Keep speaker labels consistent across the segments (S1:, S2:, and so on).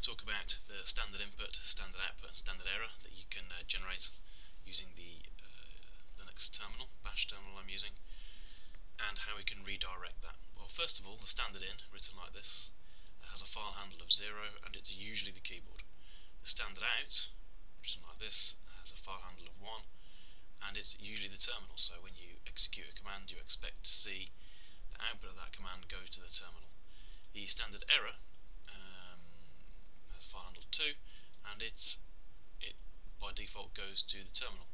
S1: talk about the standard input, standard output and standard error that you can generate using the Linux terminal, bash terminal I'm using, and how we can redirect that. Well, first of all, the standard in, written like this, has a file handle of 0 and it's usually the keyboard. The standard out, written like this, has a file handle of 1 and it's usually the terminal, so when you execute a command you expect to see the output of that command go to the terminal. The standard error has file handle 2 and it by default goes to the terminal.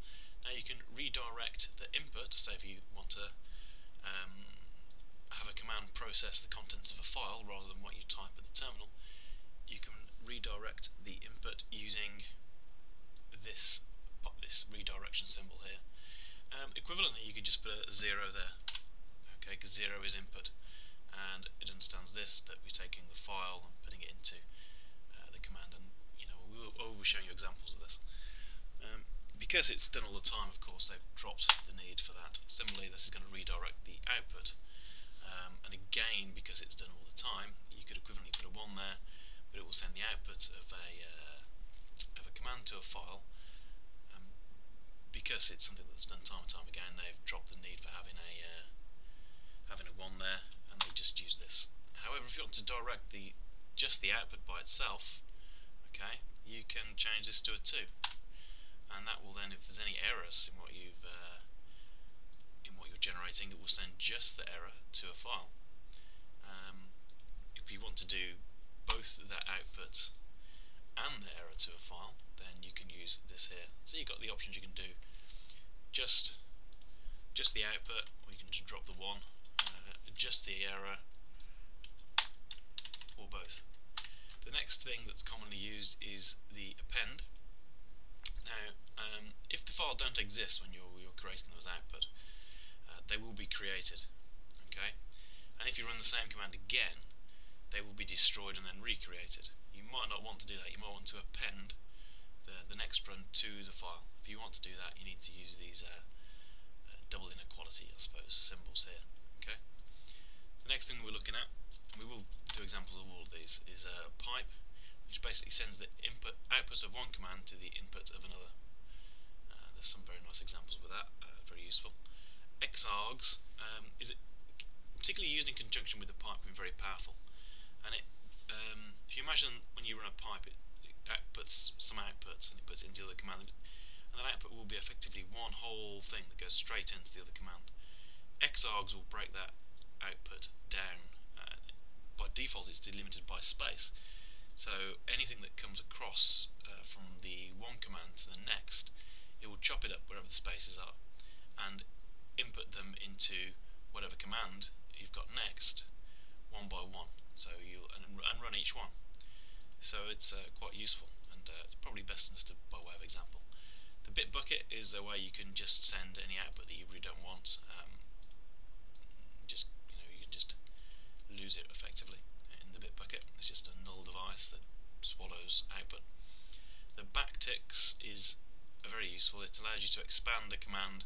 S1: Now you can redirect the input, say if you want to have a command process the contents of a file rather than what you type at the terminal, you can redirect the input using this redirection symbol here. Equivalently, you could just put a 0 there, okay, because 0 is input, and it understands this, that we're taking the file and putting it into the command, and we'll be showing you examples of this. Because it's done all the time, of course, they've dropped the need for that. Similarly, this is going to redirect the output, and again, because it's done all the time, you could equivalently put a 1 there, but it will send the output of a command to a file. Because it's something that's done time and time again, they've dropped the need for having a 1 there, and they just use this. However, if you want to direct just the output by itself, okay, you can change this to a 2, and that will then, if there's any errors in what you're generating, it will send just the error to a file. If you want to do both that output and the error to a file, then you can use this here. So you've got the options you can do just the output, or you can just drop the 1, just the error, or both. The next thing that's commonly used is the append. Now, if the files don't exist when you're creating them as output, they will be created, okay? And if you run the same command again, they will be destroyed and then recreated. You might not want to do that. You might want to append the next run to the file. If you want to do that, you need to use these double inequality, I suppose, symbols here. Okay. The next thing we're looking at, and we will do examples of all of these, is a pipe, which basically sends the output of one command to the input of another. There's some very nice examples with that, very useful. Xargs is particularly used in conjunction with the pipe, can be very powerful. And if you imagine when you run a pipe, it outputs some outputs and it puts it into the other command, and that output will be effectively one whole thing that goes straight into the other command. Xargs will break that output down. By default, it's delimited by space, so anything that comes across from the one command to the next, it will chop it up wherever the spaces are and input them into whatever command you've got next, one by one. So you'll and run each one. So it's quite useful, and it's probably best understood by way of example. The bit bucket is a way you can just send any output that you really don't want. You can just lose it effectively in the bit bucket. It's just a null device that swallows output. The backticks is very useful. It allows you to expand a command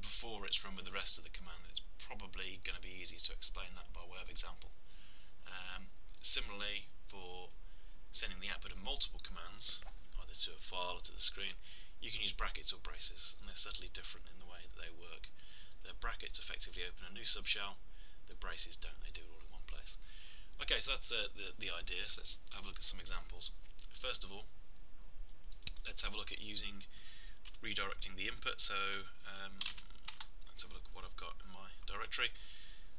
S1: before it's run with the rest of the command. It's probably going to be easier to explain that by way of example. Similarly, for sending the output of multiple commands, either to a file or to the screen, you can use brackets or braces, and they're subtly different in the way that they work. The brackets effectively open a new subshell, the braces don't, they do it all in one place. Okay, so that's the idea, so let's have a look at some examples. First of all, let's have a look at using redirecting the input. So let's have a look at what I've got in my directory.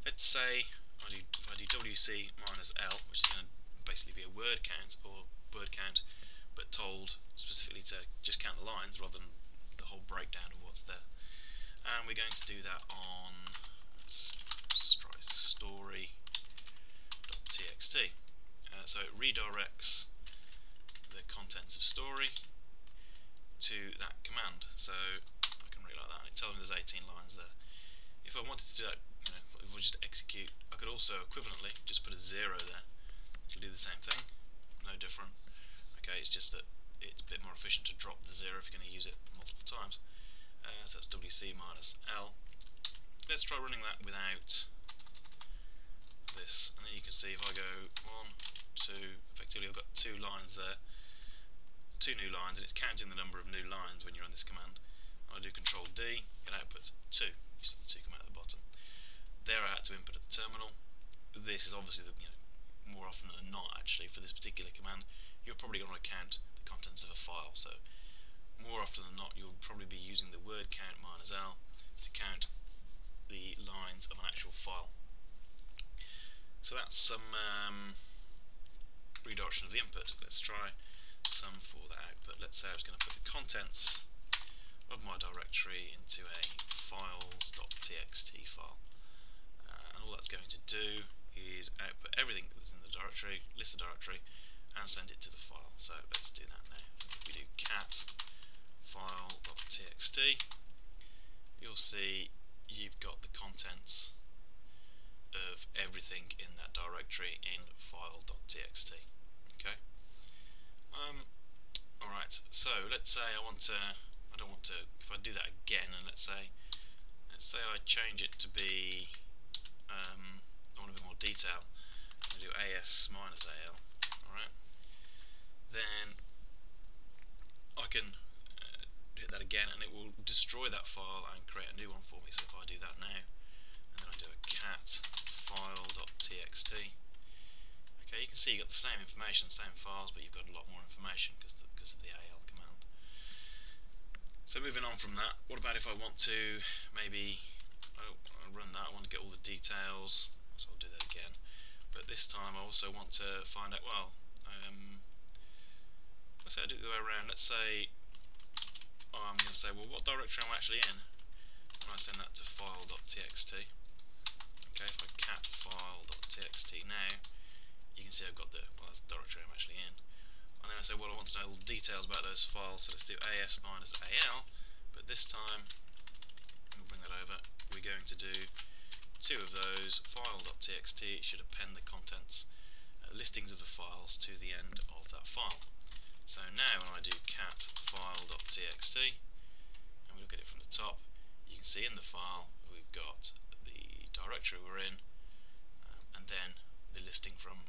S1: Let's say if I do wc minus l, which is going to basically be a word count, but told specifically to just count the lines rather than the whole breakdown of what's there. And we're going to do that on, let's try story.txt. So it redirects the contents of story to that command. So I can read like that, and it tells me there's 18 lines there. If I wanted to do that, if we just execute, I could also equivalently just put a 0 there. It'll do the same thing, no different. Okay, it's just that it's a bit more efficient to drop the 0 if you're going to use it multiple times. So it's wc minus l. Let's try running that without this, and then you can see if I go 1, effectively I've got 2 lines there, 2 new lines, and it's counting the number of new lines when you run this command. When I do Control D, it outputs 2. You see the 2 come out at the bottom. There I had to input at the terminal. This is obviously more often than not, actually, for this particular command, you're probably going to count the contents of a file. So more often than not, you'll probably be using the word count -L to count the lines of an actual file. So that's some redirection of the input. Let's try some for the output. Let's say I was going to put the contents of my directory into a files.txt file, and all that's going to do is output everything that's in the directory, list the directory, and send it to the file. So let's do that now. If we do cat file.txt, you'll see you've got the contents of everything in that directory in file.txt. Okay. Alright, so let's say I don't want to, if I do that again, and let's say I change it to be, I want a bit more detail, I'm going to do as-al, alright, then I can hit that again and it will destroy that file and create a new one for me. So if I do that now, and then I do a cat file.txt, okay, you can see you've got the same information, same files, but you've got a lot more information because of the al command. So moving on from that, what about if I want to maybe, I'll run that, I want to get all the details, so I'll do that again. But this time I also want to find out, well, let's say I do it the way around. Let's say I'm going to say, well, what directory am I actually in? And I send that to file.txt. Okay, if I cat file.txt now, you can see I've got that's the directory I'm actually in. And then I say, well, I want to know all the details about those files, so let's do as-al, but this time, we'll bring that over, we're going to do 2 of those, file.txt, it should append the contents, listings of the files to the end of that file. So now when I do cat file.txt, and we look at it from the top, you can see in the file we've got the directory we're in, and then the listing from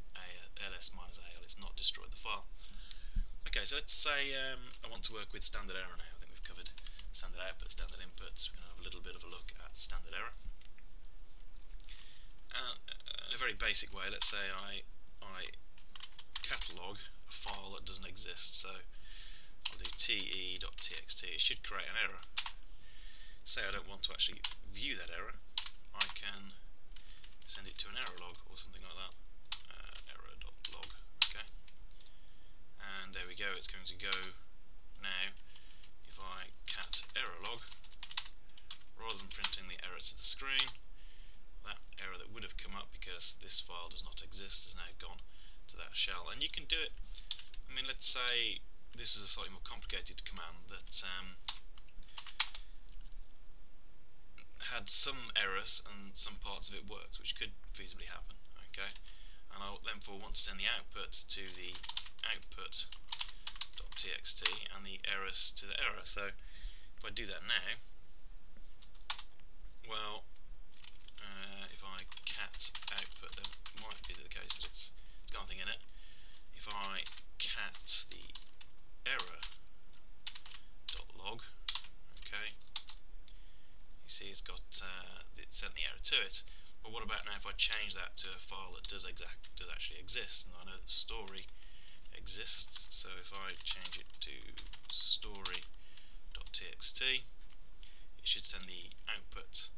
S1: ls-al, it's not destroyed the file. Okay, so let's say I want to work with standard error now. I think we've covered standard output, standard inputs. We're going to have a little bit of a look at standard error. In a very basic way, let's say I catalog a file that doesn't exist. So I'll do te.txt. It should create an error. Say I don't want to actually view that error, I can send it to an error log or something like that. Error.log. Okay. And there we go, it's going to go now. If I cat error log, rather than printing the error to the screen, that error that would have come up because this file does not exist has now gone to that shell. And you can do it, I mean, let's say this is a slightly more complicated command that had some errors and some parts of it worked, which could feasibly happen. Okay, and I'll therefore want to send the output to the output.txt and the errors to the error. So if I do that now, well, if I cat output, then it might be the case that it's got nothing in it. If I cat the error.log, okay, you see it's got it sent the error to it. But what about now if I change that to a file that does actually exist? And I know that story exists, so if I change it to story.txt, it should send the output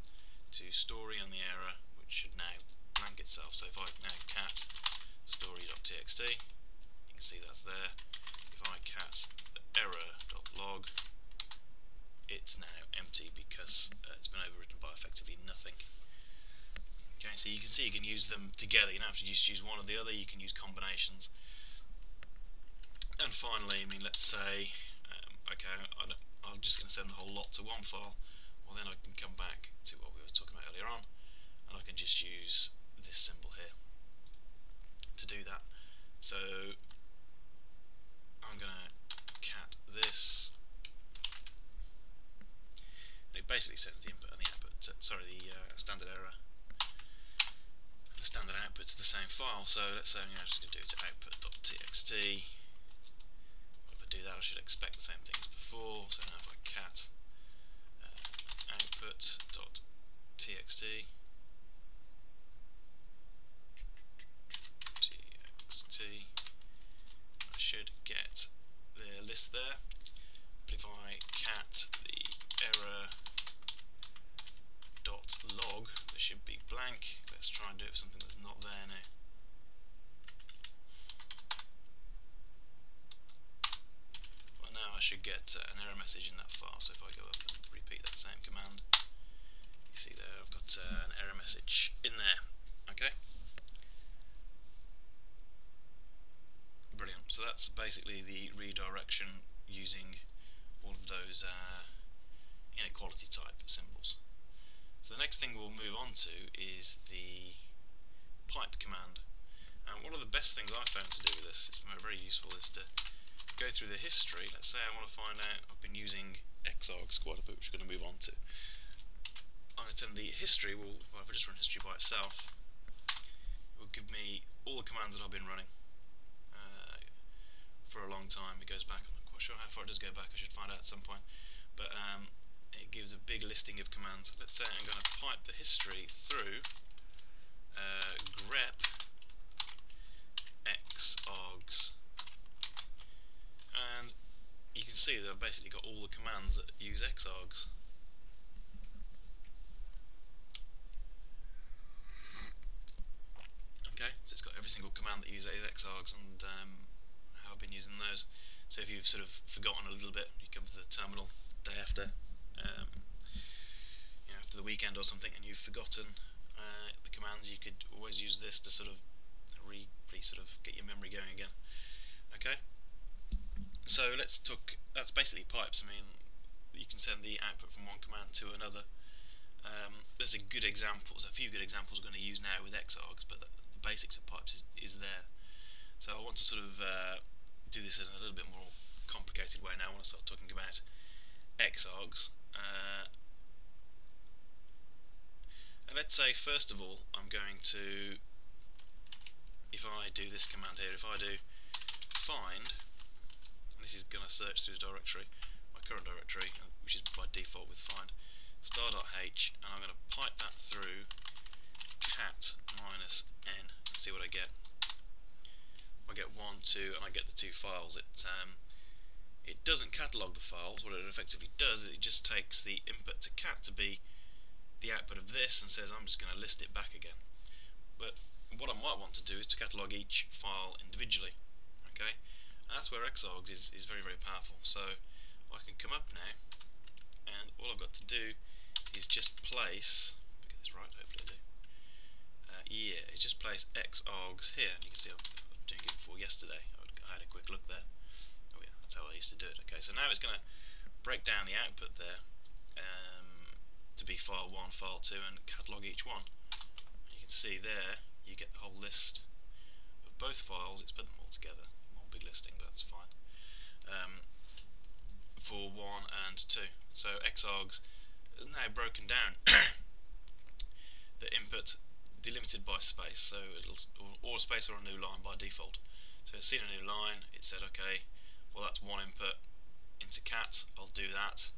S1: to story and the error, which should now blank itself. So if I now cat story.txt, you can see that's there. If I cat the error.log, it's now empty because it's been overwritten by effectively nothing. Okay, so you can see you can use them together. You don't have to just use one or the other, you can use combinations. And finally, I mean, let's say, okay, I'm just going to send the whole lot to one file. Well, then I can come back to what we were talking about earlier on, and I can just use this symbol here to do that. So I'm going to cat this, and it basically sends the input and the output, the standard error, and the the standard output to the same file. So let's say I'm just going to do it to output.txt. If I do that, I should expect the same thing as before. So now if I cat output.txt, I should get the list there. But if I cat the error.log, there should be blank. Let's try and do it for something that's not there now. Well, now I should get an error message in that file. So if I go up and repeat that same command, you see there I've got an error message in there. Okay. Brilliant. So that's basically the redirection using all of those inequality type symbols. So the next thing we'll move on to is the pipe command. And one of the best things I've found to do with this, it's very useful, is to go through the history. Let's say I want to find out, I've been using xargs quite a bit, which we're going to move on to. I'm going to turn the history, well, if I just run history by itself, it will give me all the commands that I've been running for a long time. It goes back, I'm not quite sure how far it does go back, I should find out at some point, but it gives a big listing of commands. Let's say I'm going to pipe the history through grep xargs, and you can see that I've basically got all the commands that use xargs. Okay, so it's got every single command that uses xargs and how I've been using those. So if you've sort of forgotten a little bit, you come to the terminal day after, after the weekend or something, and you've forgotten the commands, you could always use this to sort of sort of get your memory going again. Okay, so let's talk. That's basically pipes. I mean, you can send the output from one command to another. There's a few good examples we're going to use now with xargs, but the basics of pipes is there. So I want to sort of do this in a little bit more complicated way now. I want to start talking about xargs. And let's say first of all I'm going to, if I do this command here, if I do find, and this is going to search through the directory, my current directory, which is by default with find, star.h, and I'm going to pipe that through cat -n and see what I get. I get 1, 2, and I get the two files. It doesn't catalogue the files. What it effectively does is it just takes the input to cat to be the output of this and says I'm just going to list it back again. But what I might want to do is to catalogue each file individually. Okay, and that's where xargs is very, very powerful. So I can come up now, and all I've got to do is just place, get this right, hopefully I do, yeah, it's just place xargs here, and you can see I was doing it before yesterday. I had a quick look there. Oh yeah, that's how I used to do it. Okay, so now it's going to break down the output there to be file 1, file 2, and catalogue each one. You can see there you get the whole list of both files. It's put them all together in one big listing, but that's fine. For 1 and 2. So xargs is now broken down the input delimited by space, so it'll or a space or a new line by default. So it's seen a new line, it said okay, well that's one input into cat, I'll do that.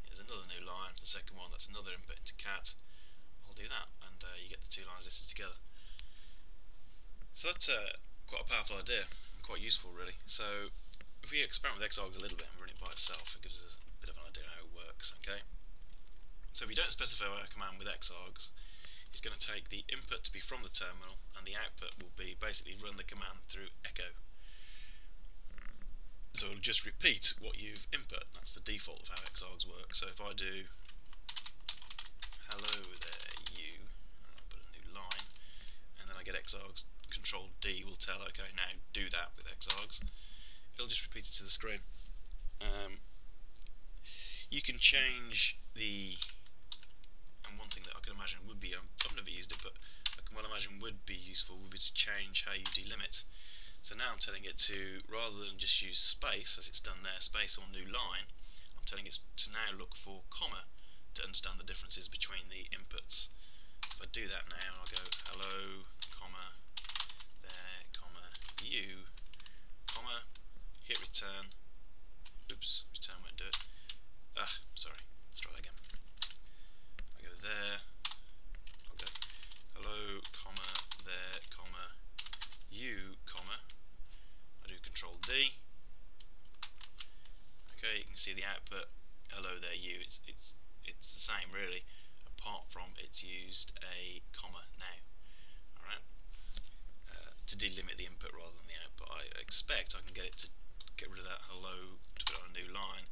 S1: There's another new line for the second one, that's another input into cat, I'll do that, and you get the two lines listed together. So that's quite a powerful idea, and quite useful really. So if we experiment with xargs a little bit and run it by itself, it gives us a bit of an idea how it works. Okay. So if you don't specify a command with xargs, it's going to take the input to be from the terminal, and the output will be basically run the command through echo. So it'll just repeat what you've input. That's the default of how xargs work. So if I do hello there you, and I put a new line, and then I get xargs, Control D will tell okay now do that with xargs. It'll just repeat it to the screen. You can change the, and one thing that I can imagine would be, I've never used it, but I can well imagine would be useful would be to change how you delimit. So now I'm telling it to, rather than just use space as it's done there, space or new line, I'm telling it to now look for comma to understand the differences between the inputs. So if I do that now, and I'll go hello, comma, there, comma, you, comma, hit return. Oops, return won't do it. Sorry, let's try that again. I go there, I'll go hello, comma, there, comma, you, comma, I do Control D. Okay, you can see the output, hello there, you, it's the same really, apart from it's used a comma now. Alright, to delimit the input rather than the output. I expect I can get it to get rid of that hello to put on a new line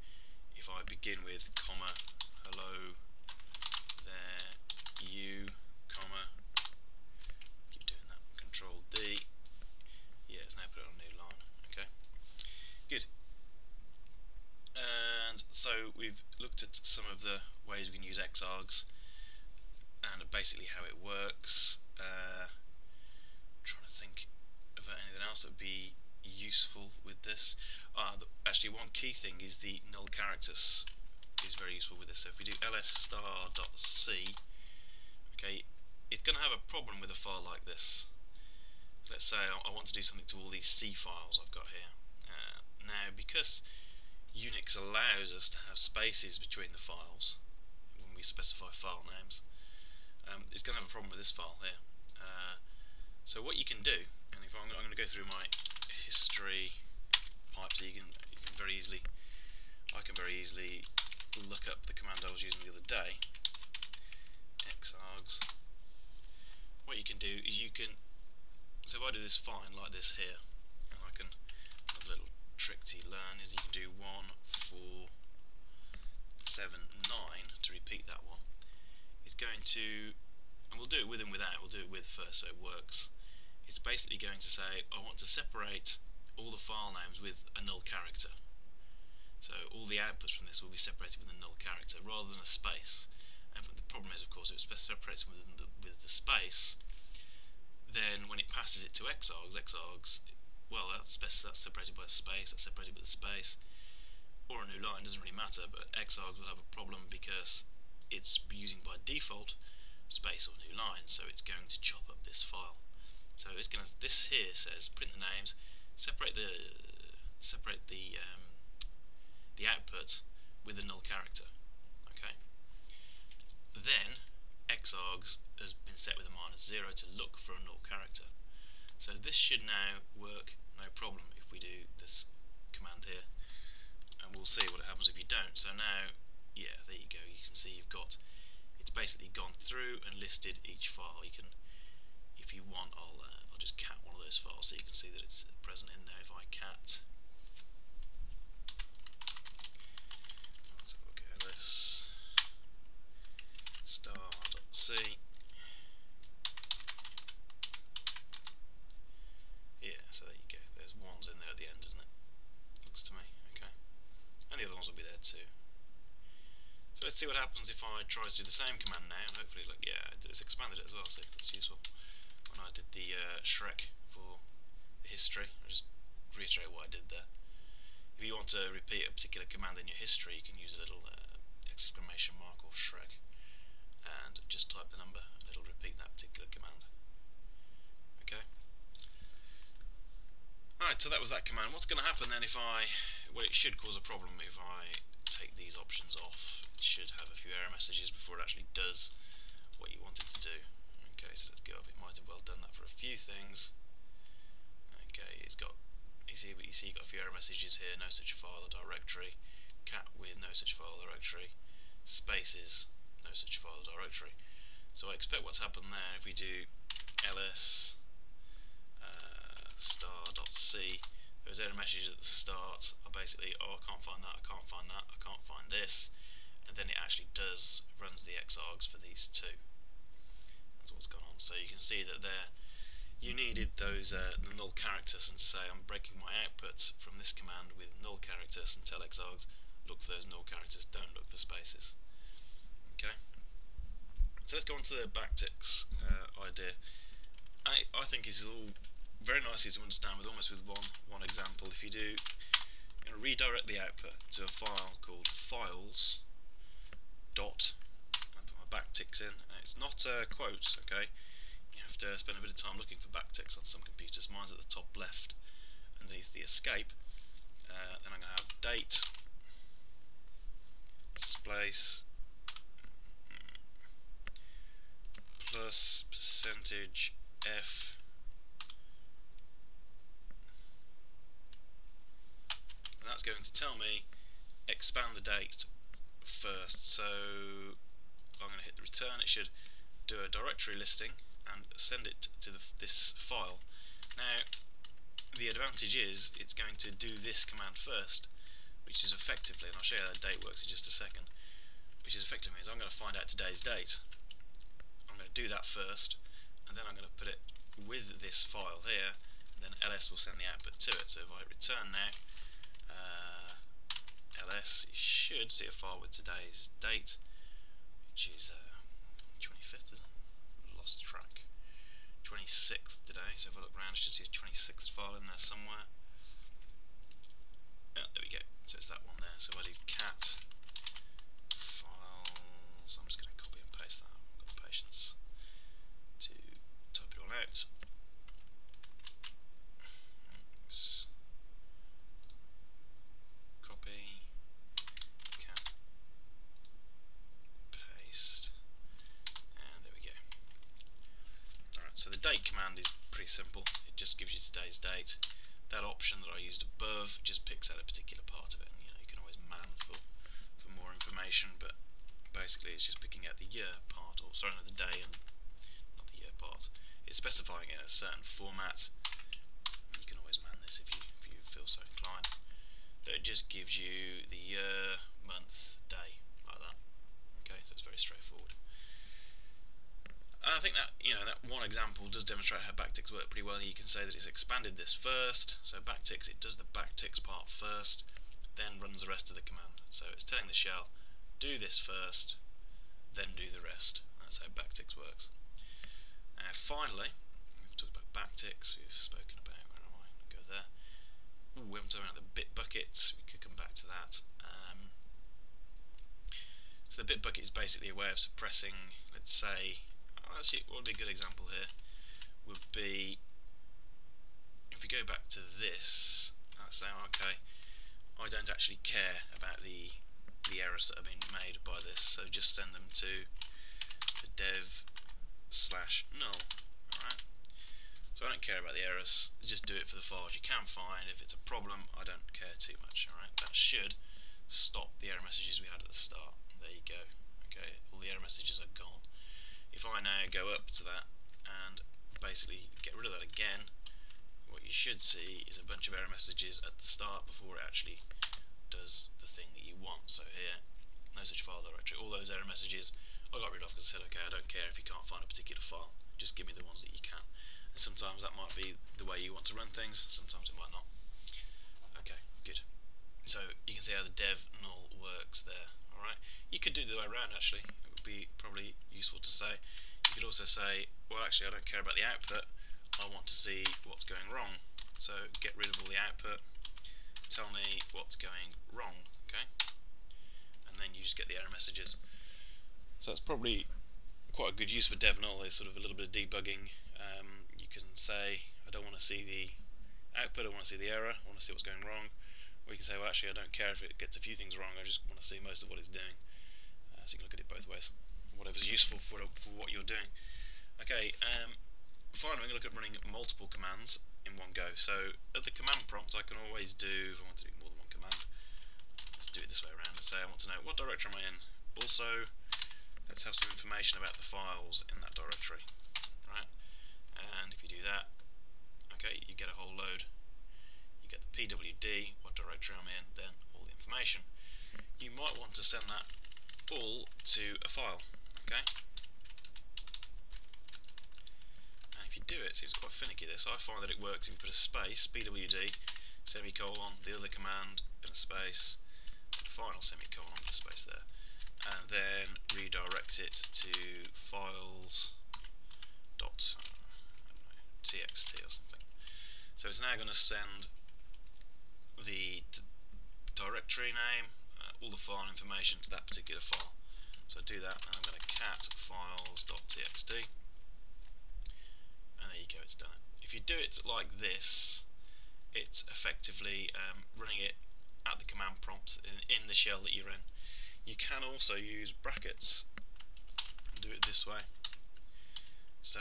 S1: if I begin with comma, hello there, you, comma, keep doing that, Control D. Yeah, it's now put it on a new line. Okay, good. And so we've looked at some of the ways we can use Xargs and basically how it works. Trying to think about anything else that would be useful with this. Actually, one key thing is the null characters is very useful with this. So if we do ls*.c, okay, it's going to have a problem with a file like this. So let's say I want to do something to all these C files I've got here. Now, because Unix allows us to have spaces between the files when we specify file names, it's going to have a problem with this file here. So what you can do, and if I'm going to go through my history pipe, so you can very easily, I can very easily look up the command I was using the other day, xargs. What you can do is you can, so if I do this fine like this here, and I can, a little trick to learn is you can do 1, 4, 7, 9 to repeat that one. It's going to, and we'll do it with and without, we'll do it with first so it works. It's basically going to say I want to separate all the file names with a null character. So all the outputs from this will be separated with a null character rather than a space. And the problem is, of course, if it separates with the space, then when it passes it to xargs, well, that's separated by the space, that's separated with the space, or a new line, doesn't really matter, but xargs will have a problem because it's using by default space or new line, so it's going to chop up this file. So it's going to, this here says print the names, separate the output with a null character. Okay. Then xargs has been set with a -0 to look for a null character. So this should now work no problem if we do this command here, and we'll see what happens if you don't. So now, yeah, there you go. You can see you've got, it's basically gone through and listed each file. You can, if you want, I'll just cat one of those files so you can see that it's present in there. If I cat, let's have a look at this star.c. Yeah, so there you go. There's ones in there at the end, isn't it? Looks to me. Okay, and the other ones will be there too. So let's see what happens if I try to do the same command now, and hopefully, like, yeah, it's expanded it as well, so that's useful. When I did the Shrek for the history, I'll just reiterate what I did there. If you want to repeat a particular command in your history, you can use a little exclamation mark or Shrek, and just type the number, and it'll repeat that particular command. Okay. Alright, so that was that command. What's going to happen then if I, well, it should cause a problem if I take these options off. It should have a few error messages before it actually does what you want it to do. Okay, so let's go up. It might have well done that for a few things. Okay, it's got, you see you've got a few error messages here, no such file or directory, cat with no such file or directory, spaces, no such file or directory. So I expect what's happened there, if we do ls star.c, those error messages at the start are basically, oh, I can't find that, I can't find that, I can't find this, and then it actually runs the xargs for these two. That's what's gone on. So you can see that there, you needed those the null characters, and to say I'm breaking my output from this command with null characters, and tell xargs look for those null characters, don't look for spaces. Okay. So let's go on to the backticks idea. I think this is all very nicely to understand almost with one example. If you do, you're going to redirect the output to a file called files dot, I put my backticks in. It's not quotes, okay? You have to spend a bit of time looking for backticks on some computers. Mine's at the top left underneath the escape. Then I'm going to have date, space, plus percentage %f, and that's going to tell me expand the date first. So I'm going to hit the return. It should do a directory listing and send it to this file. Now the advantage is it's going to do this command first, which is effectively, and I'll show you how the date works in just a second, which is effectively means I'm going to find out today's date. I'm going to do that first, and then I'm going to put it with this file here, and then ls will send the output to it. So if I hit return now, ls, you should see a file with today's date, which is 25th, isn't it? Lost track. 26th today, so if I look around I should see a 26th file in there somewhere. Yeah, there we go, so it's that one there. So if I do cat files, I'm just going to copy and paste that. I've got patience to type it all out. Copy, cat, paste, and there we go. Alright, so the date command is pretty simple. It just gives you today's date. That option that I used above just picks out a particular part of it, and you can always man for more information, but basically it's just picking out the year part, or sorry, no, the day and not the year part. It's specifying it in a certain format. You can always man this if you feel so inclined. But it just gives you the year, month, day, like that. Okay, so it's very straightforward. I think that that one example does demonstrate how backticks work pretty well. You can say that it's expanded this first, so backticks, it does the backticks part first, then runs the rest of the command. So it's telling the shell, do this first, then do the rest. That's how backticks works. Now finally, we've talked about backticks, we've spoken about, where am I? I'll go there. Ooh, we haven't talked about the bit buckets, we could come back to that. So the bit bucket is basically a way of suppressing, let's say, actually, what would be a good example here would be if we go back to this. Let's say, okay, I don't actually care about the errors that have been made by this, so just send them to the dev/null. Alright, so I don't care about the errors. Just do it for the files you can find. If it's a problem, I don't care too much. Alright, that should stop the error messages we had at the start. There you go. Okay, all the error messages are gone. If I now go up to that and basically get rid of that again, what you should see is a bunch of error messages at the start before it actually does the thing that you want. So here, no such file directory, all those error messages I got rid of because I said, okay, I don't care if you can't find a particular file, just give me the ones that you can. And sometimes that might be the way you want to run things, sometimes it might not. Okay, good. So you can see how the dev null works there. Alright, you could do the other way around actually. It would be probably useful to say. You could also say, well actually I don't care about the output, I want to see what's going wrong. So get rid of all the output, tell me what's going wrong, okay? And then you just get the error messages. So that's probably quite a good use for dev null, is sort of a little bit of debugging. You can say, I don't want to see the output, I want to see the error, I want to see what's going wrong. Or you can say, well actually I don't care if it gets a few things wrong, I just want to see most of what it's doing. So you can look at it both ways, whatever's useful for what you're doing. Okay, finally we're going to look at running multiple commands in one go. So at the command prompt I can always do, if I want to do more than one command, let's do it this way around and say I want to know what directory am I in. Also, let's have some information about the files in that directory. Right? And if you do that, okay, you get a whole load. You get the pwd, what directory I'm in, then all the information. You might want to send that all to a file, okay? And if you do it, seems quite finicky this. I find that it works if you put a space, pwd, semicolon, the other command, and a space, and a final semicolon with a space there. And then redirect it to files dot I don't know, txt or something. So it's now going to send the directory name, all the file information to that particular file. So I do that, and I'm going to cat files.txt, and there you go, it's done it. If you do it like this, it's effectively running it at the command prompt in the shell that you're in. You can also use brackets and do it this way. So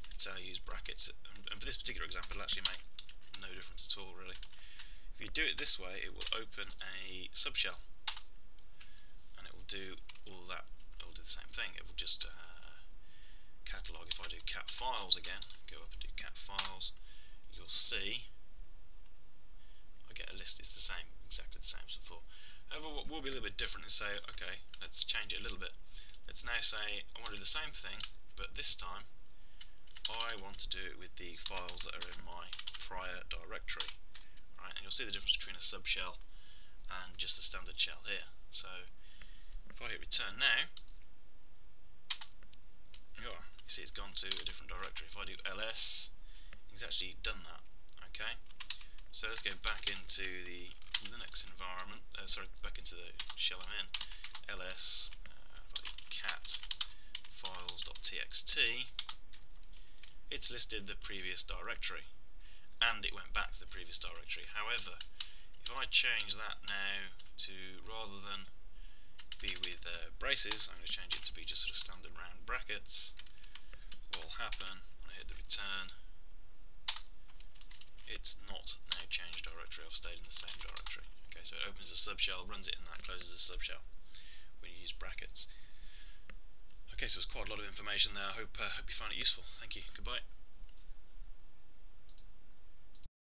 S1: that's how I use brackets, and for this particular example it'll actually make no difference at all really. If you do it this way, it will open a subshell, and it will do all that. It will do the same thing. It will just catalog. If I do cat files again, go up and do cat files, you'll see I get a list. It's the same, exactly the same as before. However, what will be a little bit different is say, okay, let's change it a little bit. Let's now say I want to do the same thing, but this time I want to do it with the files that are in my prior directory. Right, and you'll see the difference between a subshell and just a standard shell here. So if I hit return now, you see it's gone to a different directory. If I do ls, it's actually done that. Okay, so let's go back into the Linux environment, back into the shell I'm in, ls, if I do cat files.txt, it's listed the previous directory, and it went back to the previous directory. However, if I change that now to, rather than be with braces, I'm going to change it to be just sort of standard round brackets, what will happen when I hit the return, it's not now changed directory, I've stayed in the same directory. Okay, so it opens a subshell, runs it in that, closes a subshell when you use brackets. Okay, so it's quite a lot of information there. I hope you found it useful. Thank you. Goodbye.